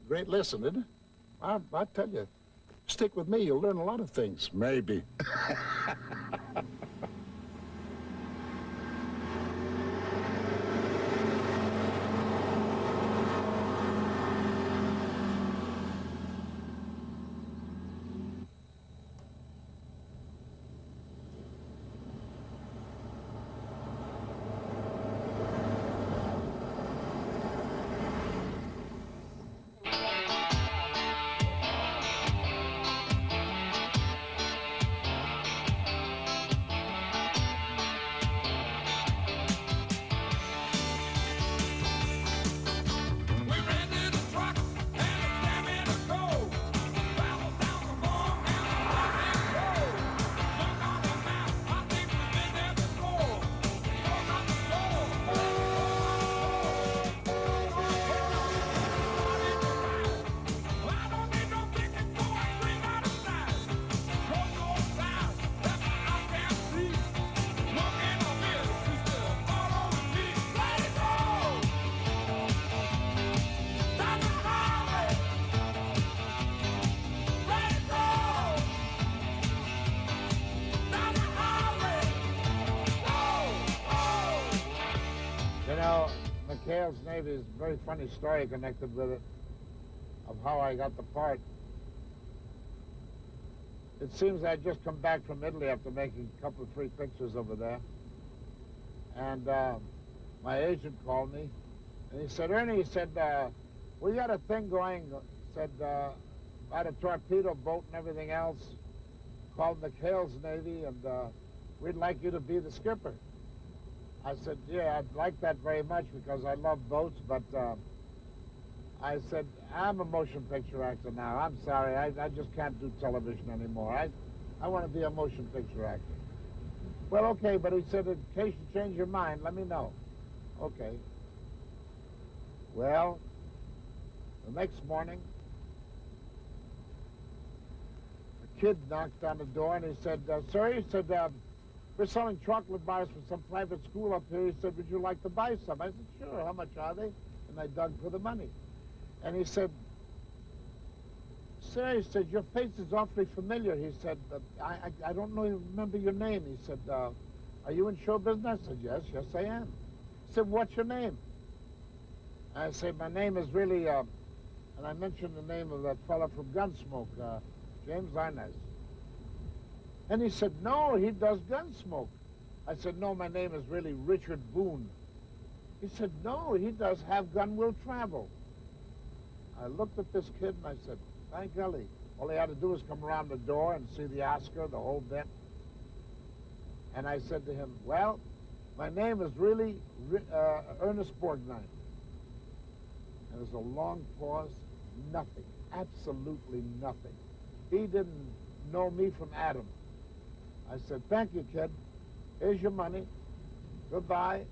Great lesson, isn't it? I tell you, stick with me, you'll learn a lot of things. Maybe. McHale's Navy is a very funny story connected with it, of how I got the part. It seems I'd just come back from Italy after making a couple of free pictures over there. And my agent called me, and he said, Ernie, he said, we got a thing going, said, about a torpedo boat and everything else, called McHale's Navy, and we'd like you to be the skipper. I said, yeah, I'd like that very much because I love boats, but I said, I'm a motion picture actor now. I'm sorry, I just can't do television anymore. I want to be a motion picture actor. Well, okay, but he said, in case you change your mind, let me know. Okay. Well, the next morning, a kid knocked on the door and he said, sir, he said, we're selling chocolate bars for some private school up here. He said, would you like to buy some? I said, sure, how much are they? And I dug for the money. And he said, sir, he said, your face is awfully familiar. He said, I don't remember your name. He said, are you in show business? I said, yes, I am. He said, what's your name? I said, my name is really, and I mentioned the name of that fella from Gunsmoke, James Arnaz. And he said, no, he does Gunsmoke. I said, no, my name is really Richard Boone. He said, no, he does Have Gun Will Travel. I looked at this kid and I said, thank golly. All he had to do was come around the door and see the Oscar, the whole bit. And I said to him, well, my name is really Ernest Borgnine. And there's a long pause, nothing, absolutely nothing. He didn't know me from Adam. I said, thank you, kid. Here's your money. Goodbye.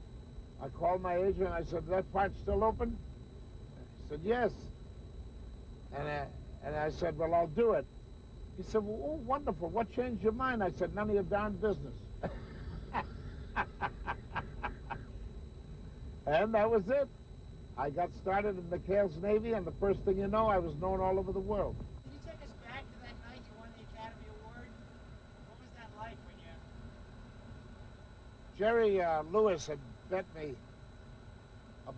I called my agent and I said, that part's still open? He said, yes. And I said, well, I'll do it. He said, well, oh, wonderful. What changed your mind? I said, none of your darn business. And that was it. I got started in McHale's Navy, and the first thing you know, I was known all over the world. Can you take us back to that night you won the Academy Award? What was that like when you... Jerry Lewis had bet me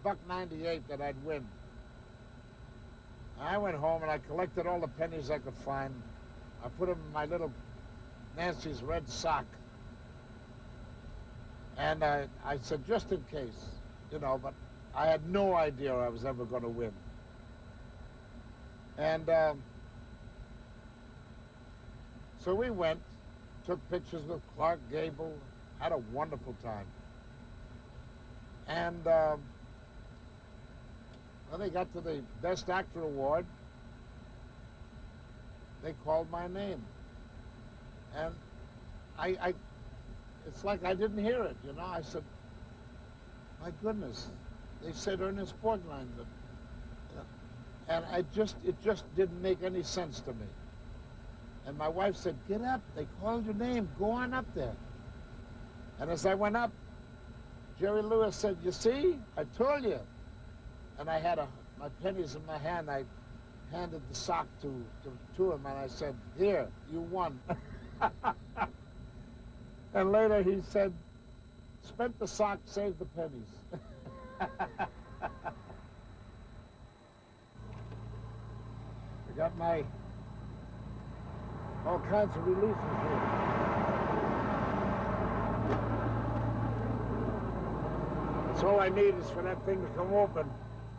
$1.98 that I'd win. I went home and I collected all the pennies I could find. I put them in my little Nancy's red sock. And I said, just in case, you know, but I had no idea I was ever going to win. And so we went, took pictures with Clark Gable, had a wonderful time. And when they got to the Best Actor Award, they called my name. And it's like I didn't hear it, you know. I said, my goodness, they said Ernest Borgnine. But, you know, and it just didn't make any sense to me. And my wife said, get up, they called your name, go on up there. And as I went up, Jerry Lewis said, you see, I told you. And I had my pennies in my hand. I handed the sock to him, and I said, "Here, you won." And later he said, "Spent the sock, saved the pennies." I got my all kinds of releases here. So all I need is for that thing to come open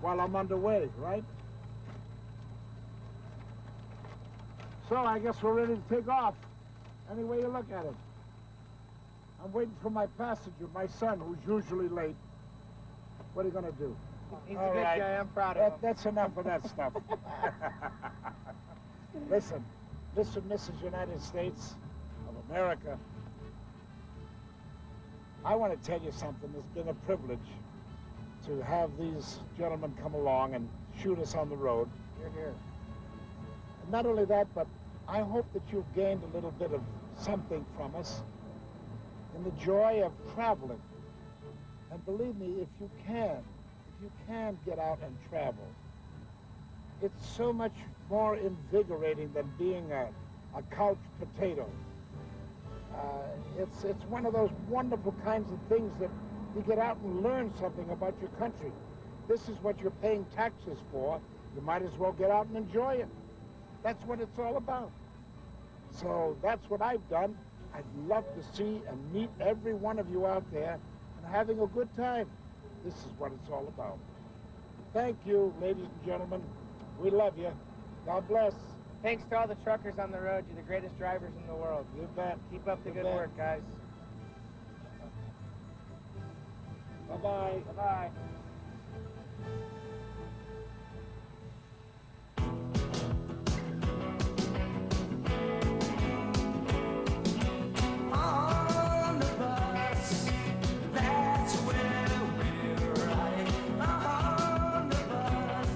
while I'm underway, right? So I guess we're ready to take off, any way you look at it. I'm waiting for my passenger, my son, who's usually late. What are you gonna do? He's All a good right. guy. I'm proud of him. That's enough of that stuff. Listen, Mrs. United States of America. I want to tell you something. It's been a privilege to have these gentlemen come along and shoot us on the road. You're here. And not only that, but I hope that you've gained a little bit of something from us in the joy of traveling. And believe me, if you can get out and travel, it's so much more invigorating than being a couch potato. It's one of those wonderful kinds of things that you get out and learn something about your country. This is what you're paying taxes for. You might as well get out and enjoy it. That's what it's all about. So that's what I've done. I'd love to see and meet every one of you out there and having a good time. This is what it's all about. Thank you, ladies and gentlemen. We love you. God bless. Thanks to all the truckers on the road. You're the greatest drivers in the world. You bet. Keep up the You good bet. work, guys. Bye-bye. Bye-bye. On the bus, that's where we're riding. On the bus,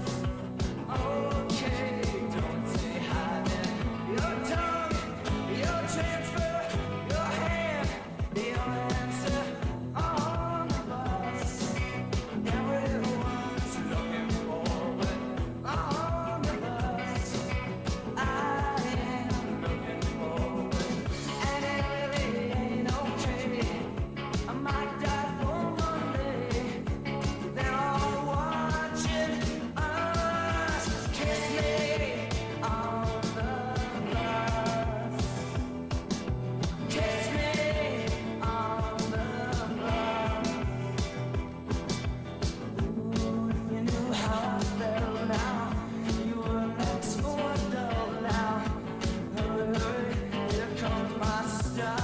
okay, don't say hi then. Your tongue, your transfer, your hand, your answer. On the bus, everyone's looking forward. On the bus, I am looking forward. And it really ain't okay. I might die for Monday. They're all watching us. Kiss me on the bus. Kiss me on the bus. Ooh, if you knew how I felt now, you were next door now. Hurry, hurry, here comes my stop.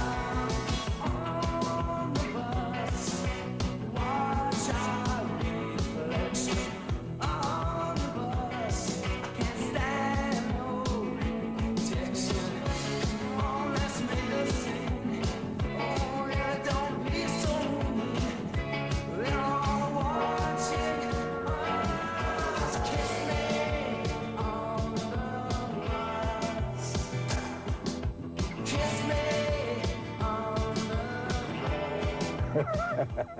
On the bus, watch our reflection. On the bus, I can't stand no rejection. Oh, let's make a scene. Oh, yeah, don't be so mean. They're all watching us. Kiss me on the bus. Kiss me on the bus.